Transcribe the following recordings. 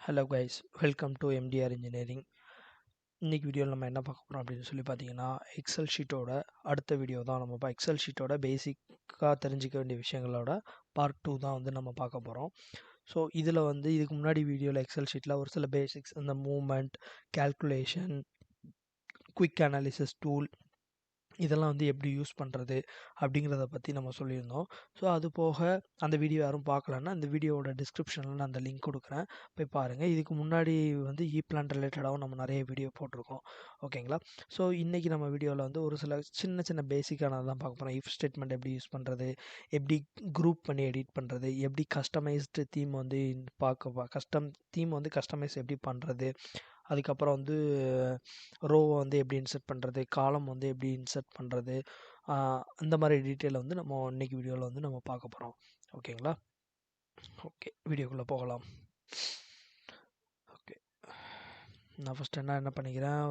Hello guys, welcome to MTR engineering. இன்றைக்கி வீடியோவில் நம்ம என்ன பார்க்க போகிறோம் அப்படின்னு சொல்லி பார்த்தீங்கன்னா, எக்ஸல் ஷீட்டோட அடுத்த வீடியோ தான். நம்ம எக்ஸல் ஷீட்டோட பேசிக்காக தெரிஞ்சிக்க வேண்டிய விஷயங்களோட பார்ட் 2 தான் வந்து நம்ம பார்க்க போகிறோம். ஸோ இதில் வந்து இதுக்கு முன்னாடி வீடியோவில் எக்ஸல் ஷீட்டில் ஒரு சில பேசிக்ஸ், இந்த movement, calculation, quick analysis tool இதெல்லாம் வந்து எப்படி யூஸ் பண்ணுறது அப்படிங்கிறத பற்றி நம்ம சொல்லியிருந்தோம். ஸோ அது போக அந்த வீடியோ யாரும் பார்க்கலன்னா இந்த வீடியோவோட டிஸ்கிரிப்ஷனில் நான் அந்த லிங்க் கொடுக்குறேன், போய் பாருங்கள். இதுக்கு முன்னாடி வந்து பிளான் ரிலேட்டடாகவும் நம்ம நிறைய வீடியோ போட்டிருக்கோம், ஓகேங்களா? ஸோ இன்றைக்கி நம்ம வீடியோவில் வந்து ஒரு சில சின்ன சின்ன பேசிக்கானது தான் பார்க்க போகிறோம். இஃப் ஸ்டேட்மெண்ட் எப்படி யூஸ் பண்ணுறது, எப்படி குரூப் பண்ணி எடிட் பண்ணுறது, எப்படி கஸ்டமைஸ்டு தீம் வந்து தீம் வந்து கஸ்டமைஸ் எப்படி பண்ணுறது, அதுக்கப்புறம் வந்து ரோவை வந்து எப்படி இன்சர்ட் பண்ணுறது, காலம் வந்து எப்படி இன்சர்ட் பண்ணுறது, அந்த மாதிரி டீட்டெயிலை வந்து நம்ம இன்றைக்கி வீடியோவில் வந்து நம்ம பார்க்க போகிறோம், ஓகேங்களா? ஓகே, வீடியோக்குள்ளே போகலாம். ஓகே, நான் ஃபஸ்ட் என்ன பண்ணிக்கிறேன்,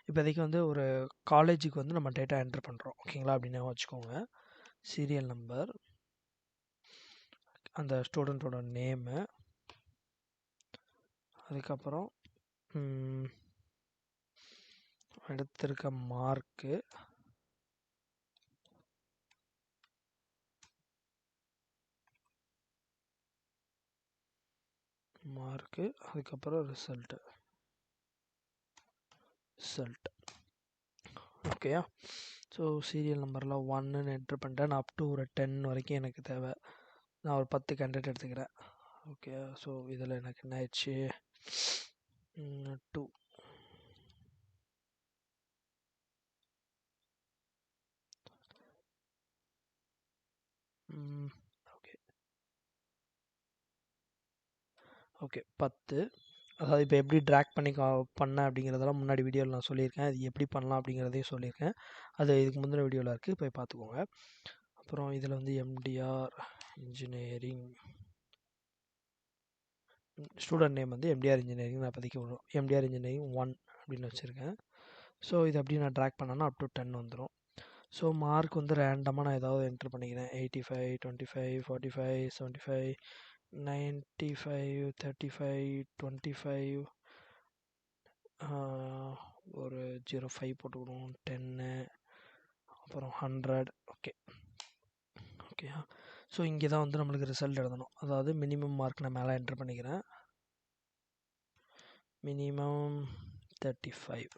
இப்போதைக்கு வந்து ஒரு காலேஜுக்கு வந்து நம்ம டேட்டா என்ட்ரு பண்ணுறோம், ஓகேங்களா? அப்படின்னு வச்சுக்கோங்க. சீரியல் நம்பர், அந்த ஸ்டூடெண்ட்டோட நேமு, அதுக்கப்புறம் எடுத்திருக்க மார்க்கு, அதுக்கப்புறம் ரிசல்ட். ஓகேயா? ஸோ சீரியல் நம்பரில் 1ன்னு என்ட்ரு பண்ணிட்டேன். நான் அப் டு ஒரு 10 வரைக்கும் எனக்கு தேவை. நான் ஒரு 10 கேண்டிடேட் எடுத்துக்கிறேன், ஓகே? ஸோ இதில் எனக்கு என்ன ஆயிடுச்சு, 2. Okay okay 10. அதாவது இப்போ எப்படி ட்ராக் பண்ணி பண்ணேன் அப்படிங்கிறதெல்லாம் முன்னாடி வீடியோவில் நான் சொல்லியிருக்கேன். அது எப்படி பண்ணலாம் அப்படிங்கிறதையும் சொல்லியிருக்கேன். அது இதுக்கு முந்தின வீடியோவில் இருக்குது, போய் பார்த்துக்கோங்க. அப்புறம் இதில் வந்து எம்டிஆர் இன்ஜினியரிங், ஸ்டூடெண்ட் நேம் வந்து எம்டிஆர் இன்ஜினியரிங் நான் இப்போதைக்கு வரும், எம்டிஆர் இன்ஜினியரிங் 1 அப்படின்னு வச்சுருக்கேன். ஸோ இது அப்படி நான் ட்ராக் பண்ணேன்னா அப் டு 10 வந்துடும். ஸோ மார்க் வந்து ரேண்டமாக நான் ஏதாவது என்ட்ரு பண்ணிக்கிறேன். 85, 25, 45, 75, 95, 35, 25, ஒரு 05 போட்டுக்கணும், 10, அப்புறம் 100. ஓகேயா? ஸோ இங்கே தான் வந்து நம்மளுக்கு ரிசல்ட் எழுதணும். அதாவது மினிமம் மார்க் நான் மேலே என்ட்ரு பண்ணிக்கிறேன், மினிமம் 35.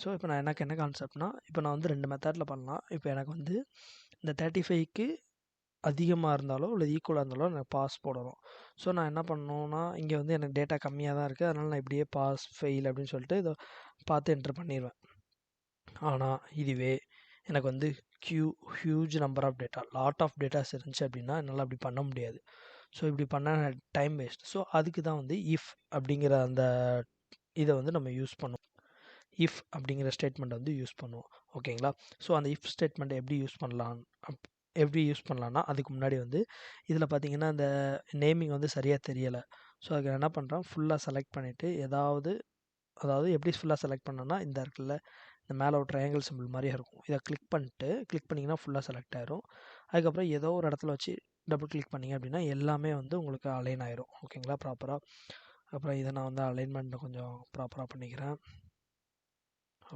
ஸோ இப்போ நான் என்ன கான்செப்ட்னா, இப்போ நான் வந்து 2 மெத்தடில் பண்ணலாம். இப்போ எனக்கு வந்து இந்த 35க்கு அதிகமாக இருந்தாலோ இல்லை ஈக்குவலாக இருந்தாலோ எனக்கு பாஸ் போடணும். ஸோ நான் என்ன பண்ணணுன்னா, இங்கே வந்து எனக்கு டேட்டா கம்மியாக தான் இருக்குது, அதனால் நான் இப்படியே பாஸ் ஃபெயில் அப்படின்னு சொல்லிட்டு இதை பார்த்து என்ட்ரு பண்ணிடுவேன். ஆனால் இதுவே எனக்கு வந்து huge number of data, lot of datas இருந்துச்சு அப்படின்னா என்னால் அப்படி பண்ண முடியாது. ஸோ இப்படி பண்ணால் டைம் வேஸ்ட். ஸோ அதுக்கு தான் வந்து இஃப் அப்படிங்கிற அந்த இதை வந்து நம்ம யூஸ் பண்ணுவோம். இஃப் அப்படிங்கிற ஸ்டேட்மெண்ட் வந்து யூஸ் பண்ணுவோம், ஓகேங்களா? ஸோ அந்த இஃப் ஸ்டேட்மெண்ட் எப்படி யூஸ் பண்ணலான்னா, அதுக்கு முன்னாடி வந்து இதில் பார்த்தீங்கன்னா இந்த நேமிங் வந்து சரியாக தெரியலை. ஸோ அதுக்கு என்ன பண்ணுறேன், ஃபுல்லாக செலக்ட் பண்ணிவிட்டு அதாவது எப்படி ஃபுல்லாக செலக்ட் பண்ணோன்னா, இந்த இருக்குல்ல, இந்த மேலே ஒரு ட்ரையாங்கிள் சிம்பிள் மாதிரியே இருக்கும், இதை கிளிக் பண்ணிங்கன்னா ஃபுல்லாக செலக்ட் ஆயிரும். அதுக்கப்புறம் ஏதோ ஒரு இடத்துல வச்சு டபுள் கிளிக் பண்ணிங்க அப்படின்னா எல்லாமே வந்து உங்களுக்கு அலைன் ஆயிரும், ஓகேங்களா, ப்ராப்பராக. அப்புறம் இதை நான் வந்து அலைன்மெண்ட் கொஞ்சம் ப்ராப்பராக பண்ணிக்கிறேன்.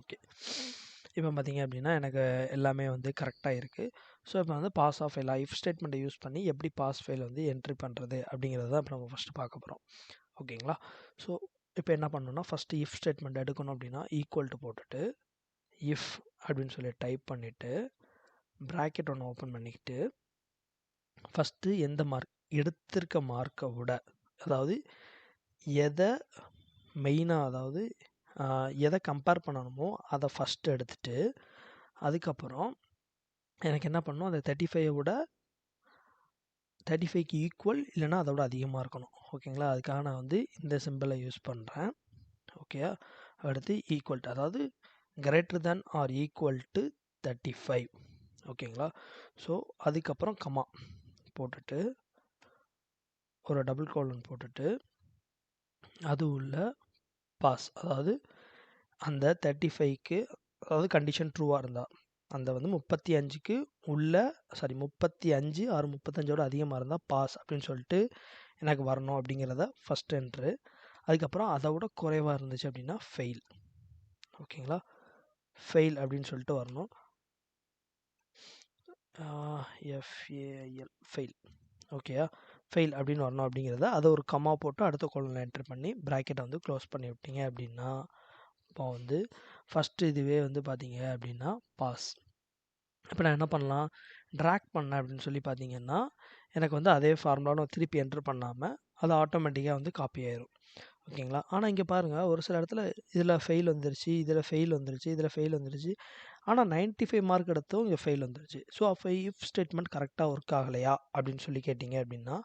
ஓகே, இப்போ பார்த்தீங்க அப்படின்னா எனக்கு எல்லாமே வந்து கரெக்டாக இருக்குது. ஸோ இப்போ வந்து பாஸ் ஆஃப் ஃபெயில், இஃப் ஸ்டேட்மெண்ட்டை யூஸ் பண்ணி எப்படி பாஸ் ஃபெயில் வந்து என்ட்ரி பண்ணுறது அப்படிங்கிறது தான் இப்போ நம்ம ஃபஸ்ட்டு பார்க்க போகிறோம், ஓகேங்களா? ஸோ இப்போ என்ன பண்ணணும்னா, ஃபஸ்ட்டு இஃப் ஸ்டேட்மெண்ட் எடுக்கணும் அப்படின்னா ஈக்குவல் டு போட்டுட்டு இஃப் அப்படின்னு சொல்லி டைப் பண்ணிவிட்டு ப்ராக்கெட் ஒன்று ஓப்பன் பண்ணிக்கிட்டு ஃபஸ்ட்டு எந்த மார்க் எடுத்திருக்க மார்க்கை விட, அதாவது எதை மெயினாக, அதாவது எதை கம்பேர் பண்ணணுமோ அதை ஃபஸ்ட்டு எடுத்துகிட்டு அதுக்கப்புறம் எனக்கு என்ன பண்ணணும், அந்த 35 விட 35க்கு ஈக்குவல் இல்லைனா அதை விட அதிகமாக இருக்கணும், ஓகேங்களா? அதுக்காக நான் வந்து இந்த சிம்பிளை யூஸ் பண்ணுறேன், ஓகே? அடுத்து ஈக்குவல் டு, அதாவது greater than or equal to 35, ஓகேங்களா? ஸோ அதுக்கப்புறம் கமா போட்டுட்டு ஒரு டபுள் கோலன் போட்டுட்டு அது உள்ள பாஸ், அதாவது அந்த 35க்கு, அதாவது கண்டிஷன் ட்ரூவாக இருந்தால் அந்த வந்து 35க்கு உள்ள 35 ஆர் 35ஓட அதிகமாக இருந்தால் பாஸ் அப்படின்னு சொல்லிட்டு எனக்கு வரணும் அப்படிங்கிறத ஃபஸ்ட் என்ட்ரு. அதுக்கப்புறம் அதை விட குறைவாக இருந்துச்சு அப்படின்னா ஃபெயில். ஓகேங்களா, ஃபெயில் அப்படின்னு சொல்லிட்டு வரணும். எஃப்ஏஎல் ஃபெயில். ஓகேயா, ஃபெயில் அப்படின்னு வரணும் அப்படிங்கிறத அதை ஒரு கம்மா போட்டு அடுத்த கோலனில் என்ட்ரு பண்ணி ப்ராக்கெட்டை வந்து க்ளோஸ் பண்ணி விட்டீங்க அப்படின்னா இப்போ வந்து ஃபஸ்ட்டு இதுவே வந்து பார்த்தீங்க அப்படின்னா பாஸ். இப்போ நான் என்ன பண்ணலாம், ட்ராக் பண்ணேன் அப்படின்னு சொல்லி பார்த்தீங்கன்னா எனக்கு வந்து அதே ஃபார்முலான்னு திருப்பி என்ட்ரு பண்ணாமல் அது ஆட்டோமேட்டிக்காக வந்து காப்பி ஆயிரும். ஓகேங்களா, ஆனால் இங்கே பாருங்கள் ஒரு சில இடத்துல இதில் ஃபெயில் வந்துருச்சு, இதில் ஃபெயில் வந்துருச்சு, இதில் ஃபெயில் வந்துருச்சு, ஆனால் 95 மார்க் எடுத்தும் இங்கே ஃபெயில் வந்துருச்சு. ஸோ அப்போ இஃப் ஸ்டேட்மெண்ட் கரெக்டாக ஒர்க் ஆகலையா அப்படின்னு சொல்லி கேட்டிங்க அப்படின்னா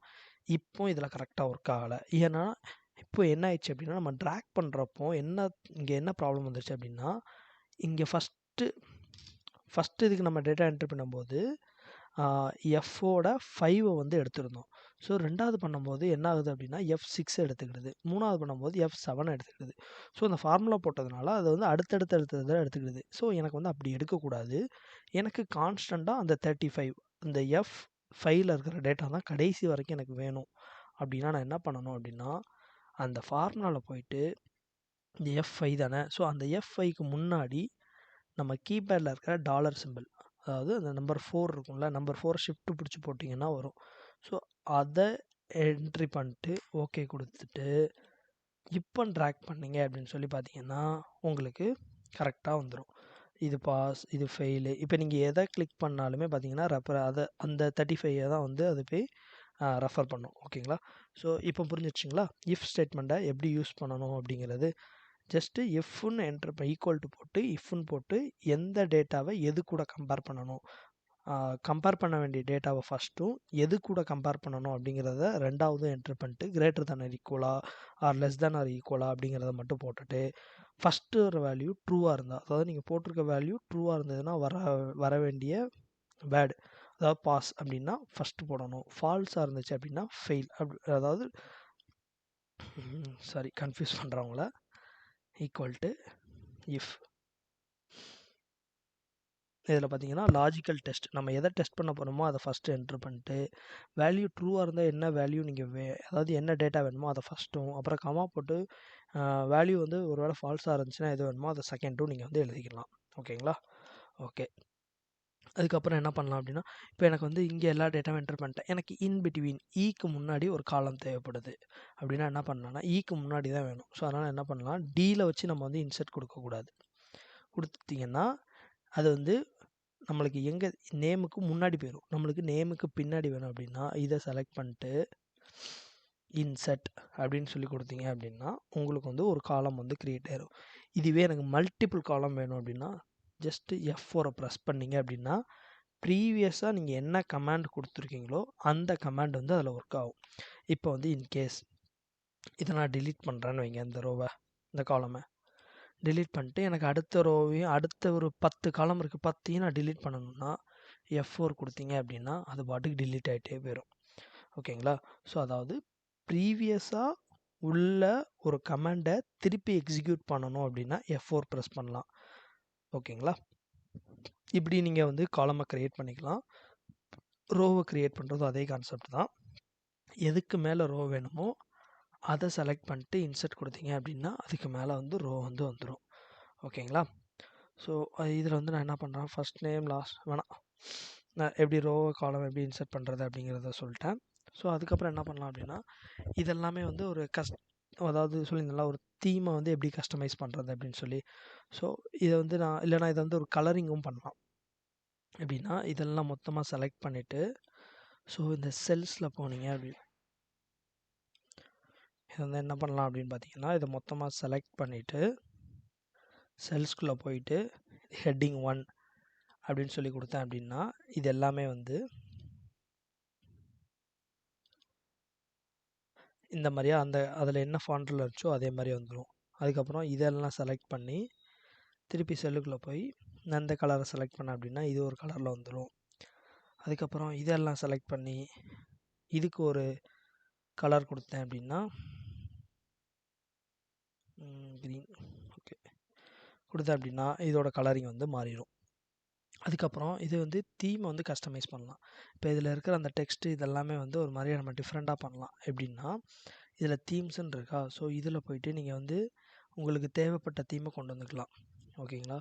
இப்போ இதில் கரெக்டாக ஒர்க் ஆகலை. ஏன்னா இப்போ என்ன ஆயிடுச்சு அப்படின்னா நம்ம ட்ராக் பண்ணுறப்போ இங்கே என்ன ப்ராப்ளம் வந்துருச்சு அப்படின்னா இங்கே ஃபஸ்ட்டு இதுக்கு நம்ம டேட்டா என்ட்ரி பண்ணும்போது எஃபோட 5 வந்து எடுத்துருந்தோம். ஸோ ரெண்டாவது பண்ணும்போது என்ன ஆகுது அப்படின்னா F6 எடுத்துக்கிடுது, மூணாவது பண்ணும்போது F7 எடுத்துக்கிடுது. ஸோ அந்த ஃபார்முலா போட்டதுனால அது வந்து அடுத்தடுத்ததை எடுத்துக்கிடுது. ஸோ எனக்கு வந்து அப்படி எடுக்கக்கூடாது, எனக்கு கான்ஸ்டண்ட்டாக அந்த 35 இந்த F5ல் இருக்கிற டேட்டா தான் கடைசி வரைக்கும் எனக்கு வேணும். அப்படின்னா நான் என்ன பண்ணணும் அப்படின்னா அந்த ஃபார்முலாவில் போயிட்டு இந்த F5 தானே, ஸோ அந்த F5க்கு முன்னாடி நம்ம கீபேடில் இருக்கிற டாலர் சிம்பிள், அதாவது அந்த நம்பர் 4 இருக்கும்ல, நம்பர் 4 ஷிஃப்ட் பிடிச்சி போட்டிங்கன்னா வரும். ஸோ அதை என்ட்ரி பண்ணிட்டு ஓகே கொடுத்துட்டு இப்போ ட்ராக் பண்ணிங்க அப்படின்னு சொல்லி பார்த்தீங்கன்னா உங்களுக்கு கரெக்டாக வந்துடும். இது பாஸ், இது ஃபெயிலு. இப்போ நீங்கள் எதை கிளிக் பண்ணாலுமே பார்த்தீங்கன்னா அதை அந்த 35 தான் வந்து அது போய் ரெஃபர் பண்ணும். ஓகேங்களா, ஸோ இப்போ புரிஞ்சிடுச்சிங்களா இஃப் ஸ்டேட்மெண்ட்டை எப்படி யூஸ் பண்ணணும் அப்படிங்கிறது. ஜஸ்ட்டு இஃப்னு என்ட்ரு ஈக்குவல் டு போட்டு இஃப்னு போட்டு எந்த டேட்டாவை எது கூட கம்பேர் பண்ணணும், கம்பேர் பண்ண வேண்டிய டேட்டாவை ஃபஸ்ட்டும் எது கூட கம்பேர் பண்ணணும் அப்படிங்கிறத ரெண்டாவது என்ட்ரு பண்ணிட்டு கிரேட்டர் தேன் ஆர் ஈக்குவலா ஆர் லெஸ் தேன் ஆர் ஈக்குவலா அப்படிங்கிறத மட்டும் போட்டுட்டு ஃபஸ்ட்டு ஒரு வேல்யூ ட்ரூவாக இருந்தால், அதாவது நீங்கள் போட்டிருக்க வேல்யூ ட்ரூவாக இருந்ததுன்னா வர வேண்டிய வேர்டு, அதாவது பாஸ் அப்படின்னா ஃபஸ்ட்டு போடணும், ஃபால்ஸாக இருந்துச்சு அப்படின்னா ஃபெயில். அதாவது கன்ஃபியூஸ் பண்ணுறவங்கள ஈக்குவல் டு இஃப். இதில் பார்த்தீங்கன்னா லாஜிக்கல் டெஸ்ட், நம்ம எதை டெஸ்ட் பண்ண போகிறோமோ அதை ஃபஸ்ட்டு என்ட்ரு பண்ணிட்டு வேல்யூ ட்ரூவாக இருந்தால் என்ன வேல்யூ நீங்கள் அதாவது என்ன டேட்டா வேணுமோ அதை ஃபஸ்ட்டும், அப்புறம் கமா போட்டு வேல்யூ வந்து ஒரு வேளை ஃபால்ஸாக இருந்துச்சுன்னா எது வேணுமோ அதை செகண்டும் நீங்கள் வந்து எழுதிக்கலாம். ஓகேங்களா, ஓகே. அதுக்கப்புறம் என்ன பண்ணலாம் அப்படின்னா இப்போ எனக்கு வந்து இங்கே எல்லா டேட்டாவும் என்ட்ரு பண்ணிட்டேன், எனக்கு இன் பிட்வீன் ஈக்கு முன்னாடி ஒரு காலம் தேவைப்படுது அப்படின்னா என்ன பண்ணலாம்னா ஈக்கு முன்னாடி தான் வேணும். ஸோ அதனால் என்ன பண்ணலாம், டியில் வச்சு நம்ம வந்து இன்சர்ட் கொடுக்கக்கூடாது. கொடுத்தீங்கன்னா அது வந்து நம்மளுக்கு எங்கே நேமுக்கு முன்னாடி போயிடும், நம்மளுக்கு நேமுக்கு பின்னாடி வேணும் அப்படின்னா இதை செலக்ட் பண்ணிட்டு இன்சர்ட் அப்படின்னு சொல்லி கொடுத்தீங்க அப்படின்னா உங்களுக்கு வந்து ஒரு காலம் வந்து க்ரியேட் ஆயிடும். இதுவே எனக்கு மல்டிபிள் காலம் வேணும் அப்படின்னா ஜஸ்ட்டு F4 ப்ரெஸ் பண்ணிங்க அப்படின்னா ப்ரீவியஸாக நீங்கள் என்ன கமாண்ட் கொடுத்துருக்கீங்களோ அந்த கமாண்ட் வந்து அதில் ஒர்க் ஆகும். இப்போ வந்து இன்கேஸ் இதை நான் டிலீட் பண்ணுறேன்னு வைங்க, இந்த ரோவை இந்த காலமை டிலீட் பண்ணிட்டு எனக்கு அடுத்த ரோவையும் அடுத்த ஒரு 10 காலம் இருக்குது 10ஐயும் நான் டிலீட் பண்ணணும்னா F4 கொடுத்தீங்க அப்படின்னா அது பாட்டுக்கு டிலீட் ஆகிட்டே போயிடும். ஓகேங்களா, ஸோ அதாவது ப்ரீவியஸாக உள்ள ஒரு கமாண்டை திருப்பி எக்ஸிக்யூட் பண்ணணும் அப்படின்னா F4 ப்ரெஸ் பண்ணலாம். ஓகேங்களா, இப்படி நீங்கள் வந்து காலமை க்ரியேட் பண்ணிக்கலாம். ரோவை க்ரியேட் பண்ணுறதும் அதே கான்செப்ட் தான். எதுக்கு மேலே ரோ வேணுமோ அதை செலக்ட் பண்ணிட்டு இன்சர்ட் கொடுத்தீங்க அப்படின்னா அதுக்கு மேலே வந்து ரோ வந்து வந்துடும். ஓகேங்களா, ஸோ இதில் வந்து நான் என்ன பண்ணுறேன், ஃபஸ்ட் நேம் லாஸ்ட் வேணாம், நான் எப்படி ரோ காலம் எப்படி இன்சர்ட் பண்ணுறது அப்படிங்கிறத சொல்லிட்டேன். ஸோ அதுக்கப்புறம் என்ன பண்ணலாம் அப்படின்னா இதெல்லாமே வந்து ஒரு அதாவது சொல்லியிருந்தேன்ல ஒரு தீமை வந்து எப்படி கஸ்டமைஸ் பண்ணுறது அப்படின்னு சொல்லி. ஸோ இதை வந்து இதை வந்து ஒரு கலரிங்கும் பண்ணலாம். எப்படின்னா இதெல்லாம் மொத்தமாக செலக்ட் பண்ணிவிட்டு ஸோ இந்த செல்ஸில் போனீங்க அப்படின்னு இதை வந்து என்ன பண்ணலாம் அப்படின்னு பார்த்தீங்கன்னா இதை மொத்தமாக செலக்ட் பண்ணிவிட்டு செல்ஸ்குள்ளே போயிட்டு ஹெட்டிங் 1 அப்படின்னு சொல்லி கொடுத்தேன் அப்படின்னா இது எல்லாமே வந்து இந்த மாதிரியா அதில் என்ன ஃபாண்ட்டில் இருந்துச்சோ அதே மாதிரி வந்துடும். அதுக்கப்புறம் இதெல்லாம் செலக்ட் பண்ணி திருப்பி செல்லுக்குள்ளே போய் நான் இந்த கலரை செலக்ட் பண்ணேன் அப்படின்னா இது ஒரு கலரில் வந்துடும். அதுக்கப்புறம் இதெல்லாம் செலக்ட் பண்ணி இதுக்கு ஒரு கலர் கொடுத்தேன் அப்படின்னா க்ரீன் ஓகே கொடுத்தேன் அப்படின்னா இதோட கலரிங் வந்து மாறிடும். அதுக்கப்புறம் இது வந்து தீமை வந்து கஸ்டமைஸ் பண்ணலாம். இப்போ இதில் இருக்கிற அந்த டெக்ஸ்ட்டு இதெல்லாமே வந்து ஒரு மாதிரியா நம்ம டிஃப்ரெண்ட்டாக பண்ணலாம். எப்படின்னா இதில் தீம்ஸ்ன்னு இருக்கா, ஸோ இதில் போயிட்டு நீங்கள் வந்து உங்களுக்கு தேவைப்பட்ட தீமை கொண்டு வந்துக்கலாம். ஓகேங்களா?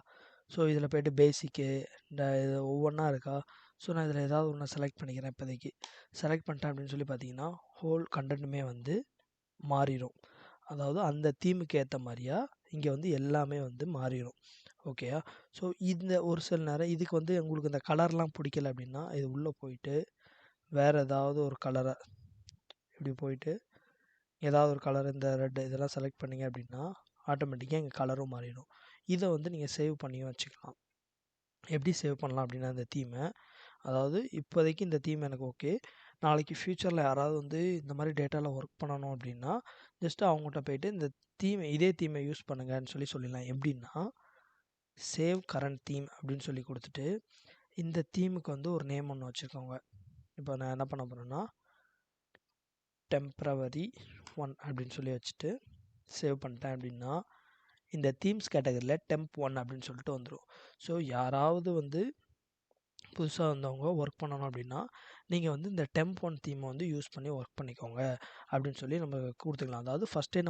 ஸோ இதில் போய்ட்டு பேசிக்கு இந்த இது ஒவ்வொன்றா இருக்கா, ஸோ நான் இதில் ஏதாவது ஒன்று செலக்ட் பண்ணிக்கிறேன். இப்போதைக்கு செலக்ட் பண்ணிட்டேன் அப்படின்னு சொல்லி பார்த்தீங்கன்னா ஹோல் கண்டென்ட்டுமே வந்து மாறிடும். அதாவது அந்த தீமுக்கு ஏற்ற மாதிரியா இங்கே வந்து எல்லாமே வந்து மாறிடும். ஓகேயா? ஸோ இந்த ஒரு சில நேரம் இதுக்கு வந்து உங்களுக்கு இந்த கலர்லாம் பிடிக்கல அப்படின்னா இது உள்ளே போயிட்டு வேறு ஏதாவது ஒரு கலரை இப்படி போயிட்டு ஏதாவது ஒரு கலர் இந்த ரெட் இதெல்லாம் செலக்ட் பண்ணிங்க அப்படின்னா ஆட்டோமேட்டிக்காக இங்கே கலரும் மாறிடும். இதை வந்து நீங்கள் சேவ் பண்ணியும் வச்சுக்கலாம். எப்படி சேவ் பண்ணலாம் அப்படின்னா இந்த தீமை, அதாவது இப்போதைக்கு இந்த தீம் எனக்கு ஓகே, நாளைக்கு ஃப்யூச்சரில் யாராவது வந்து இந்த மாதிரி டேட்டாவில் ஒர்க் பண்ணணும் அப்படின்னா ஜஸ்ட்டு அவங்ககிட்ட போயிட்டு இந்த இதே தீமை யூஸ் பண்ணுங்கன்னு சொல்லிடலாம். எப்படின்னா சேவ் கரண்ட் தீம் அப்படின்னு சொல்லி கொடுத்துட்டு இந்த தீமுக்கு வந்து ஒரு நேம் ஒன்று வச்சுக்கோங்க. இப்போ நான் என்ன பண்ண போகிறேன்னா டெம்ப்ரவரி 1 அப்படின்னு சொல்லி வச்சுட்டு சேவ் பண்ணிட்டேன் அப்படின்னா இந்த தீம்ஸ் கேட்டகரியில் டெம்ப் 1 அப்படின்னு சொல்லிட்டு வந்துடும். ஸோ யாராவது வந்து புதுசாக வந்தவங்க ஒர்க் பண்ணணும் அப்படின்னா நீங்கள் வந்து இந்த டெம்ப் 1 தீமை வந்து யூஸ் பண்ணி ஒர்க் பண்ணிக்கோங்க அப்படின்னு சொல்லி நம்ம கொடுத்துக்கலாம். அதாவது ஃபஸ்ட்டு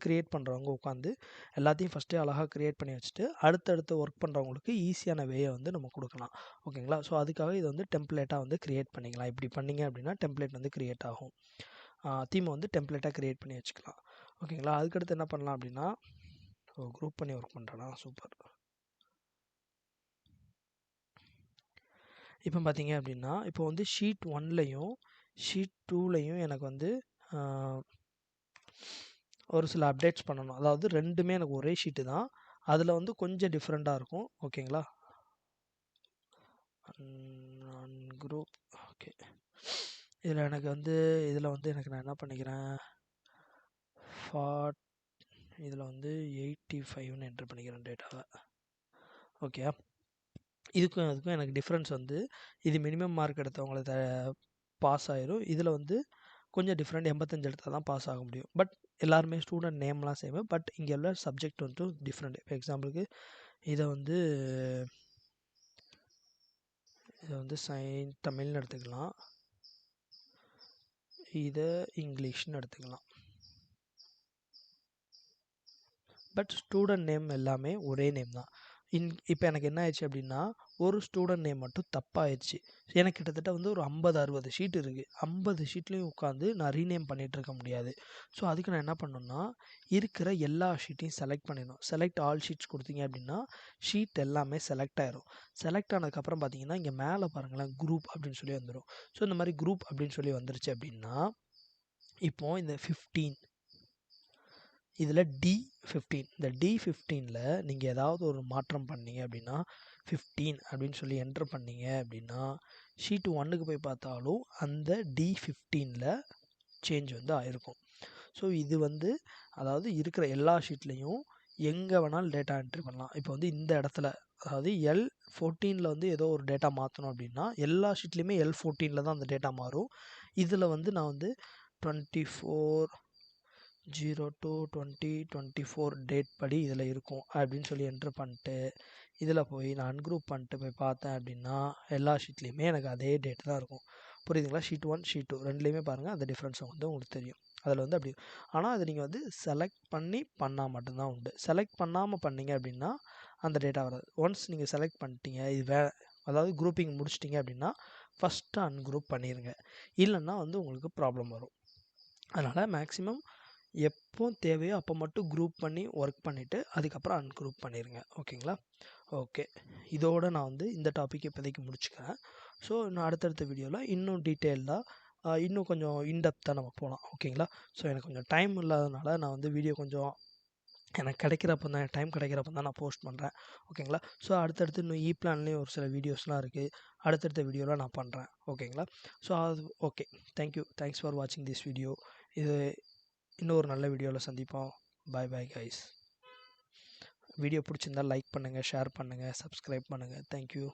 க்ரியேட் பண்ணுறவங்க உட்காந்து எல்லாத்தையும் ஃபஸ்ட்டே அழகாக க்ரியேட் பண்ணி வச்சுட்டு அடுத்தடுத்து ஒர்க் பண்ணுறவங்களுக்கு ஈஸியான வேயை வந்து நம்ம கொடுக்கலாம். ஓகேங்களா? ஸோ அதுக்காக இதை வந்து டெம்ப்ளேட்டாக வந்து க்ரியேட் பண்ணிக்கலாம். இப்படி பண்ணிங்க அப்படின்னா டெம்ப்ளேட் வந்து க்ரியேட் ஆகும். தீமை வந்து டெம்ப்ளேட்டாக க்ரியேட் பண்ணி வச்சுக்கலாம். ஓகேங்களா? அதுக்கடுத்து என்ன பண்ணலாம் அப்படின்னா குரூப் பண்ணி ஒர்க் பண்ணுறேன்னா சூப்பர். இப்போ பார்த்தீங்க அப்படின்னா இப்போ வந்து ஷீட் 1லையும் ஷீட் 2லையும் எனக்கு வந்து ஒரு சில அப்டேட்ஸ் பண்ணணும். அதாவது ரெண்டுமே எனக்கு ஒரே ஷீட்டு தான், அதில் வந்து கொஞ்சம் டிஃப்ரெண்ட்டாக இருக்கும். ஓகேங்களா? Group okay. இதில் எனக்கு வந்து எனக்கு நான் என்ன பண்ணிக்கிறேன் இதில் வந்து 85ன்னு என்ட்ரு பண்ணிக்கிறேன் டேட்டாவை. ஓகே, இதுக்கும் எனக்கு டிஃப்ரென்ஸ் வந்து இது மினிமம் மார்க் எடுத்தவங்களை பாஸ் ஆயிரும். இதில் வந்து கொஞ்சம் டிஃப்ரெண்ட் 85 எடுத்தால் தான் பாஸ் ஆக முடியும். பட் எல்லாருமே ஸ்டூடெண்ட் நேம்லாம் சேம், பட் இங்கே உள்ள சப்ஜெக்ட் வந்து டிஃப்ரெண்ட். இப்போ எக்ஸாம்பிளுக்கு இதை வந்து தமிழ்னு எடுத்துக்கலாம், இதை இங்கிலீஷ்னு எடுத்துக்கலாம். பட் ஸ்டூடெண்ட் நேம் எல்லாமே ஒரே நேம் தான். இப்போ எனக்கு என்ன ஆயிடுச்சு அப்படின்னா ஒரு ஸ்டூடெண்ட் நேம் மட்டும் தப்பாயிடுச்சு. எனக்கு கிட்டத்தட்ட வந்து ஒரு 50-60 ஷீட் இருக்குது. 50 ஷீட்லேயும் உட்காந்து நான் ரீநேம் பண்ணிகிட்டு இருக்க முடியாது. ஸோ அதுக்கு நான் என்ன பண்ணணும்னா இருக்கிற எல்லா ஷீட்டையும் செலக்ட் பண்ணிடணும். செலக்ட் ஆல் ஷீட்ஸ் கொடுத்தீங்க அப்படின்னா ஷீட் எல்லாமே செலக்ட் ஆயிரும். செலக்ட் ஆனதுக்கப்புறம் பார்த்தீங்கன்னா இங்கே மேலே பாருங்களேன் குரூப் அப்படின்னு சொல்லி வந்துடும். ஸோ இந்த மாதிரி குரூப் அப்படின்னு சொல்லி வந்துருச்சு அப்படின்னா இப்போது இந்த 15 இதில் D15 இந்த D15ல் நீங்கள் ஏதாவது ஒரு மாற்றம் பண்ணீங்க அப்படின்னா 15 அப்படின்னு சொல்லி என்ட்ரு பண்ணீங்க அப்படின்னா ஷீட் 1க்கு போய் பார்த்தாலும் அந்த D15ல் சேஞ்ச் வந்து ஆயிருக்கும். ஸோ இது வந்து அதாவது இருக்கிற எல்லா ஷீட்லேயும் எங்கே வேணாலும் டேட்டா என்ட்ரி பண்ணலாம். இப்போ வந்து இந்த இடத்துல அதாவது L14ல் வந்து ஏதோ ஒரு டேட்டா மாற்றணும் அப்படின்னா எல்லா ஷீட்லேயுமே L14ல் தான் அந்த டேட்டா மாறும். இதில் வந்து நான் வந்து 24/02/2024 டேட் படி இதில் இருக்கும் அப்படின்னு சொல்லி என்ட்ரு பண்ணிட்டு இதில் போய் நான் அன்குரூப் பண்ணிட்டு போய் பார்த்தேன் அப்படின்னா எல்லா ஷீட்லேயுமே எனக்கு அதே டேட் தான் இருக்கும். புரியுதுங்களா? ஷீட் 1 ஷீட் 2 ரெண்டுலேயுமே பாருங்கள் அந்த டிஃப்ரென்ஸ் வந்து உங்களுக்கு தெரியும். அதில் வந்து அப்படி ஆனால் அதை நீங்கள் வந்து செலக்ட் பண்ணி பண்ணால் மட்டும்தான் உண்டு. செலக்ட் பண்ணாமல் பண்ணீங்க அப்படின்னா அந்த டேட்டா வராது. ஒன்ஸ் நீங்கள் செலக்ட் பண்ணிட்டீங்க இது அதாவது குரூப்பிங் முடிச்சிட்டிங்க அப்படின்னா ஃபஸ்ட்டு அன்குரூப் பண்ணிடுங்க. இல்லைன்னா வந்து உங்களுக்கு ப்ராப்ளம் வரும். அதனால் மேக்ஸிமம் எப்போ தேவையோ அப்போ மட்டும் குரூப் பண்ணி ஒர்க் பண்ணிவிட்டு அதுக்கப்புறம் அன்குரூப் பண்ணிடுங்க. ஓகேங்களா? ஓகே, இதோடு நான் வந்து இந்த டாபிக் இப்போதைக்கு முடிச்சுக்கிறேன். ஸோ நான் அடுத்தடுத்த வீடியோவில் இன்னும் டீட்டெயில்டாக இன்னும் கொஞ்சம் இன்டெப்த்தாக நம்ம போகலாம். ஓகேங்களா? ஸோ எனக்கு கொஞ்சம் டைம் இல்லாதனால நான் வந்து வீடியோ கொஞ்சம் எனக்கு டைம் கிடைக்கிறப்ப தான் நான் போஸ்ட் பண்ணுறேன். ஓகேங்களா? ஸோ அடுத்தடுத்து இன்னும் பிளான்லேயும் ஒரு சில வீடியோஸ்லாம் இருக்குது. அடுத்தடுத்த வீடியோவில் நான் பண்ணுறேன். ஓகேங்களா? ஸோ அது ஓகே. தேங்க்ஸ் ஃபார் வாட்சிங் திஸ் வீடியோ. இது இன்னொரு நல்ல வீடியோவில் சந்திப்போம். Bye guys. வீடியோ பிடிச்சிருந்தால் லைக் பண்ணுங்கள், ஷேர் பண்ணுங்கள், சப்ஸ்கிரைப் பண்ணுங்கள். தேங்க்யூ.